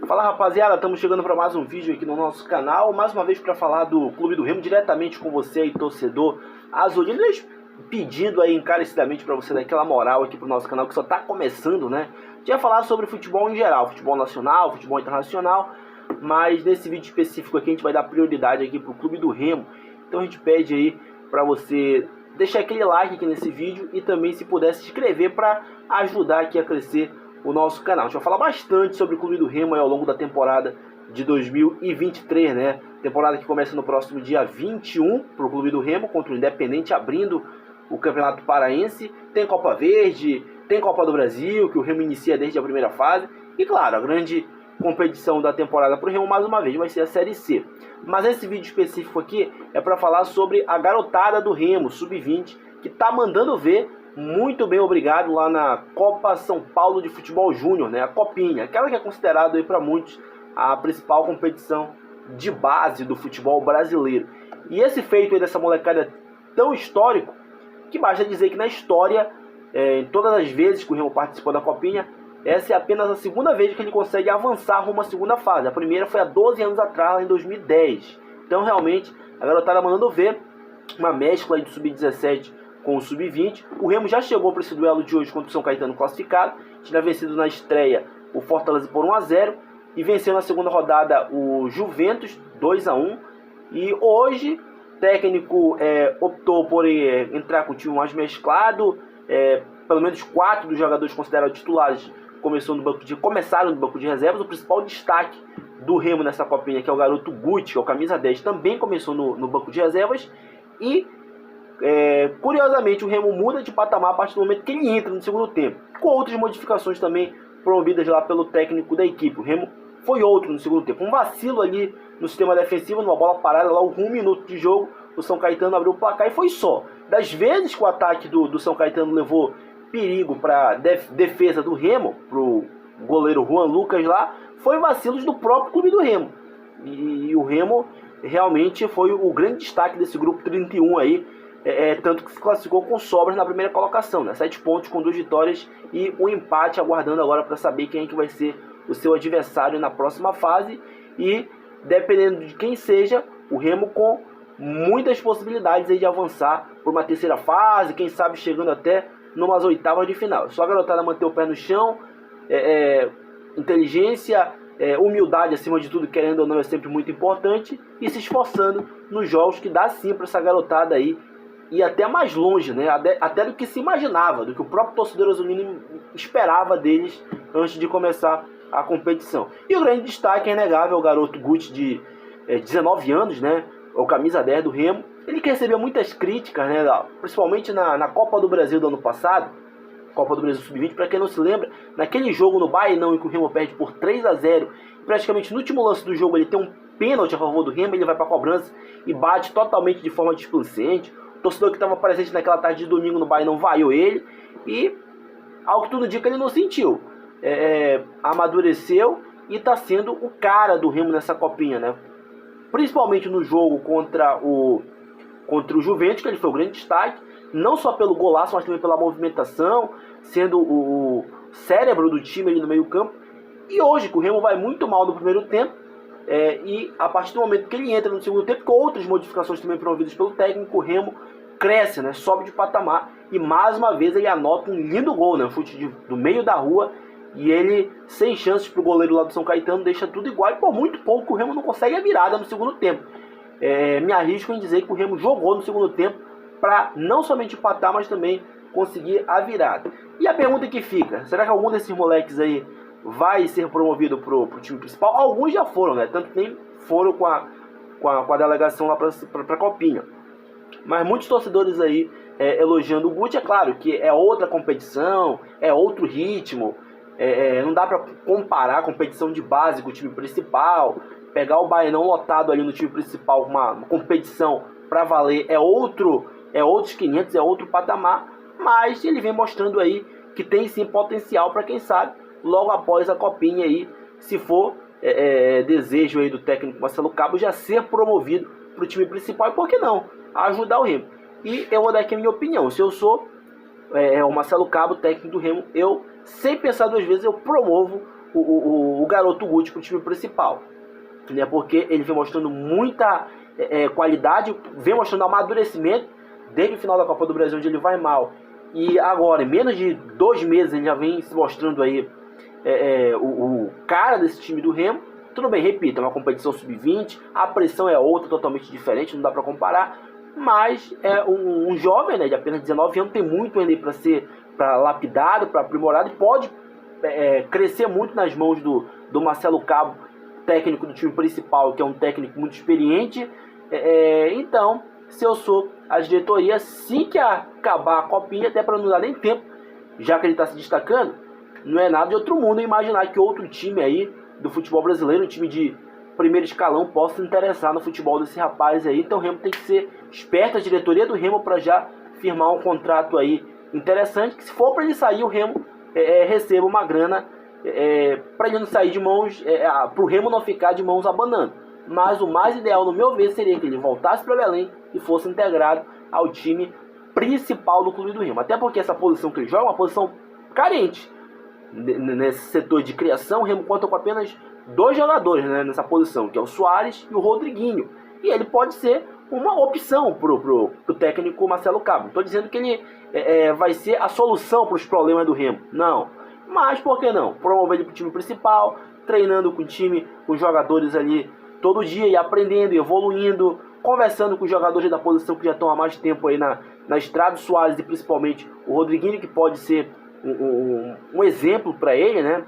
Fala rapaziada, estamos chegando para mais um vídeo aqui no nosso canal, mais uma vez para falar do Clube do Remo, diretamente com você aí, torcedor azulino, pedindo aí encarecidamente para você dar aquela moral aqui pro nosso canal que só está começando, né? A gente vai falar sobre futebol em geral, futebol nacional, futebol internacional, mas nesse vídeo específico aqui a gente vai dar prioridade aqui pro Clube do Remo. Então a gente pede aí para você deixar aquele like aqui nesse vídeo e também, se puder, se inscrever para ajudar aqui a crescer o nosso canal. A gente vai falar bastante sobre o Clube do Remo aí ao longo da temporada de 2023, né? Temporada que começa no próximo dia 21 para o Clube do Remo contra o Independente, abrindo o Campeonato Paraense. Tem Copa Verde, tem Copa do Brasil, que o Remo inicia desde a primeira fase. E claro, a grande competição da temporada para o Remo, mais uma vez, vai ser a Série C. Mas esse vídeo específico aqui é para falar sobre a garotada do Remo, Sub-20, que tá mandando ver muito bem, obrigado, lá na Copa São Paulo de Futebol Júnior, né? A Copinha, aquela que é considerada aí para muitos a principal competição de base do futebol brasileiro. E esse feito aí dessa molecada é tão histórico que basta dizer que na história, em todas as vezes que o Remo participou da Copinha, essa é apenas a segunda vez que ele consegue avançar rumo à segunda fase. A primeira foi há 12 anos atrás, lá em 2010. Então realmente a garotada mandando ver uma mescla de Sub-17 com o Sub-20. O Remo já chegou para esse duelo de hoje contra o São Caetano classificado. Tinha vencido na estreia o Fortaleza por 1-0 e venceu na segunda rodada o Juventus 2-1. E hoje o técnico optou por entrar com o time mais mesclado. Pelo menos 4 dos jogadores considerados titulares começaram no banco de reservas. O principal destaque do Remo nessa copinha, que é o garoto Guti, que é o camisa 10, também começou no banco de reservas. E curiosamente o Remo muda de patamar a partir do momento que ele entra no segundo tempo, com outras modificações também promovidas lá pelo técnico da equipe. O Remo foi outro no segundo tempo, um vacilo ali no sistema defensivo, numa bola parada lá, 1 minuto de jogo, o São Caetano abriu o placar e foi só. Das vezes que o ataque do São Caetano levou perigo para defesa do Remo, pro goleiro Juan Lucas lá, foi vacilos do próprio Clube do Remo. E o Remo realmente foi o grande destaque desse grupo 31 aí, tanto que se classificou com sobras na primeira colocação, né? 7 pontos com 2 vitórias e um empate, aguardando agora para saber quem é que vai ser o seu adversário na próxima fase. E dependendo de quem seja, o Remo com muitas possibilidades aí de avançar por uma terceira fase, quem sabe chegando até numas oitavas de final. Só a garotada manter o pé no chão, inteligência, humildade acima de tudo, querendo ou não, é sempre muito importante, e se esforçando nos jogos, que dá sim para essa garotada aí ir até mais longe, né? Até do que se imaginava, do que o próprio torcedor azulino esperava deles antes de começar a competição. E o grande destaque é inegável, o garoto Guti de 19 anos, né? O camisa 10 do Remo. Ele que recebeu muitas críticas, né? Principalmente na Copa do Brasil do ano passado, Copa do Brasil Sub-20, para quem não se lembra, naquele jogo no Bainão em que o Remo perde por 3-0, praticamente no último lance do jogo ele tem um pênalti a favor do Remo, ele vai para a cobrança e bate totalmente de forma displicente. O torcedor que estava presente naquela tarde de domingo no Bainão vaiou ele e, ao que tudo indica, ele não sentiu. Amadureceu e está sendo o cara do Remo nessa copinha, né? Principalmente no jogo contra o Juventus, que ele foi o grande destaque, não só pelo golaço, mas também pela movimentação, sendo o cérebro do time ali no meio campo. E hoje, que o Remo vai muito mal no primeiro tempo, e a partir do momento que ele entra no segundo tempo, com outras modificações também promovidas pelo técnico, o Remo cresce, né? Sobe de patamar, e mais uma vez ele anota um lindo gol, né? Um chute do meio da rua, e ele, sem chances para o goleiro lá do São Caetano, deixa tudo igual, e por muito pouco o Remo não consegue a virada no segundo tempo. Me arrisco em dizer que o Remo jogou no segundo tempo para não somente empatar, mas também conseguir a virada. E a pergunta que fica, será que algum desses moleques aí vai ser promovido pro time principal? Alguns já foram, né? Tanto que nem foram com a delegação lá para a Copinha. Mas muitos torcedores aí elogiando o Guti. É claro que é outra competição, é outro ritmo, não dá para comparar a competição de base com o time principal. Pegar o Bainão lotado ali no time principal, uma competição para valer, é outros 500, é outro patamar. Mas ele vem mostrando aí que tem sim potencial para, quem sabe, logo após a Copinha aí, se for desejo aí do técnico Marcelo Cabo, já ser promovido para o time principal, e por que não ajudar o Remo. E eu vou dar aqui a minha opinião. Se eu sou o Marcelo Cabo, técnico do Remo, eu, sem pensar 2 vezes, eu promovo o garoto Guti para o time principal, né? Porque ele vem mostrando muita qualidade, vem mostrando amadurecimento desde o final da Copa do Brasil, onde ele vai mal, e agora em menos de 2 meses ele já vem se mostrando aí o cara desse time do Remo. Tudo bem, repito, é uma competição sub-20, a pressão é outra, totalmente diferente, não dá para comparar, mas é um jovem, né, de apenas 19 anos, tem muito ainda para ser lapidado, para aprimorado, e pode crescer muito nas mãos do Marcelo Cabo, técnico do time principal, que é um técnico muito experiente. Então, se eu sou a diretoria, assim que acabar a copinha, até para não dar nem tempo, já que ele está se destacando, não é nada de outro mundo imaginar que outro time aí do futebol brasileiro, um time de primeiro escalão, possa se interessar no futebol desse rapaz aí. Então o Remo tem que ser esperto, a diretoria do Remo, para já firmar um contrato aí interessante, que se for para ele sair, o Remo receba uma grana, para ele não sair de mãos, para o Remo não ficar de mãos abanando. Mas o mais ideal, no meu ver, seria que ele voltasse para Belém e fosse integrado ao time principal do clube do Remo. Até porque essa posição que ele joga é uma posição carente. Nesse setor de criação, o Remo conta com apenas 2 jogadores, né, nessa posição, que é o Soares e o Rodriguinho. E ele pode ser uma opção pro técnico Marcelo Cabo. Não estou dizendo que ele vai ser a solução para os problemas do Remo, não. Mas por que não? Promover ele para o time principal, treinando com o time, com os jogadores ali todo dia, e aprendendo, e evoluindo, conversando com os jogadores da posição que já estão há mais tempo aí na estrada, o Soares e principalmente o Rodriguinho, que pode ser um exemplo para ele, né?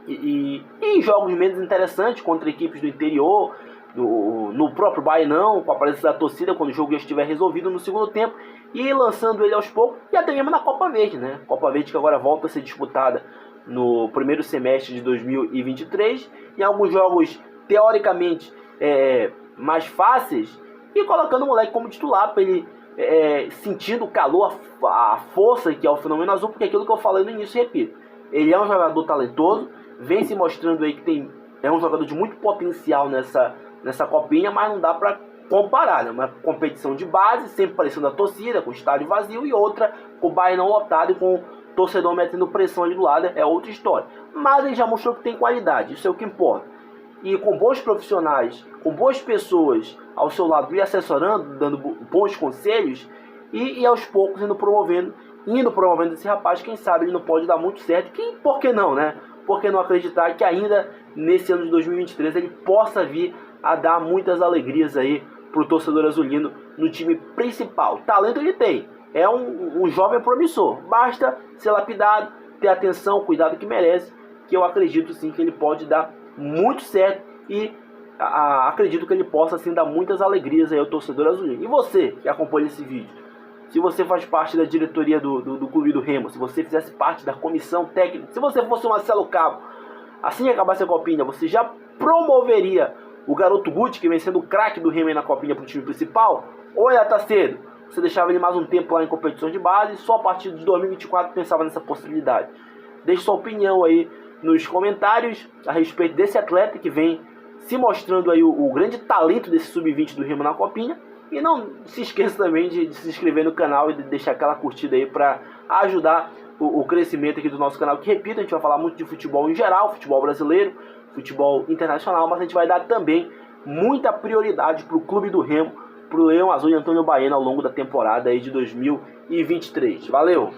E em jogos menos interessantes contra equipes do interior, no próprio Bainão, com a presença da torcida, quando o jogo já estiver resolvido no segundo tempo, e lançando ele aos poucos, e até mesmo na Copa Verde, né? Copa Verde que agora volta a ser disputada no primeiro semestre de 2023, em alguns jogos teoricamente mais fáceis, e colocando o moleque como titular para ele sentindo o calor, a força que é o Fenômeno Azul, porque aquilo que eu falei no início, repito, ele é um jogador talentoso, vem se mostrando aí que é um jogador de muito potencial nessa copinha, mas não dá para comparar, né? Uma competição de base, sempre parecendo a torcida, com o estádio vazio, e outra com o Bainão lotado e com o torcedor metendo pressão ali do lado, é outra história. Mas ele já mostrou que tem qualidade, isso é o que importa. E com bons profissionais, com boas pessoas ao seu lado e assessorando, dando bons conselhos, e aos poucos indo promovendo esse rapaz, quem sabe ele não pode dar muito certo. Por que não, né? Por que não acreditar que ainda nesse ano de 2023 ele possa vir a dar muitas alegrias aí pro torcedor azulino no time principal. Talento ele tem, é um jovem promissor, basta ser lapidado, ter atenção, cuidado que merece, que eu acredito sim que ele pode dar muito certo, e acredito que ele possa assim dar muitas alegrias aí ao torcedor azulino. E você que acompanha esse vídeo, se você faz parte da diretoria do clube do Remo, se você fizesse parte da comissão técnica, se você fosse o Marcelo Cabo, assim que acabasse a copinha, você já promoveria o garoto Guti, que vem sendo o craque do Remo aí na copinha, para o time principal? Ou ainda tá cedo? Você deixava ele mais um tempo lá em competições de base e só a partir de 2024 pensava nessa possibilidade? Deixe sua opinião aí nos comentários a respeito desse atleta que vem se mostrando aí o grande talento desse sub-20 do Remo na copinha. E não se esqueça também de se inscrever no canal e de deixar aquela curtida aí para ajudar o crescimento aqui do nosso canal, que, repito, a gente vai falar muito de futebol em geral, futebol brasileiro, futebol internacional, mas a gente vai dar também muita prioridade para o clube do Remo, para o Leão Azul e Antônio Baena ao longo da temporada aí de 2023. Valeu!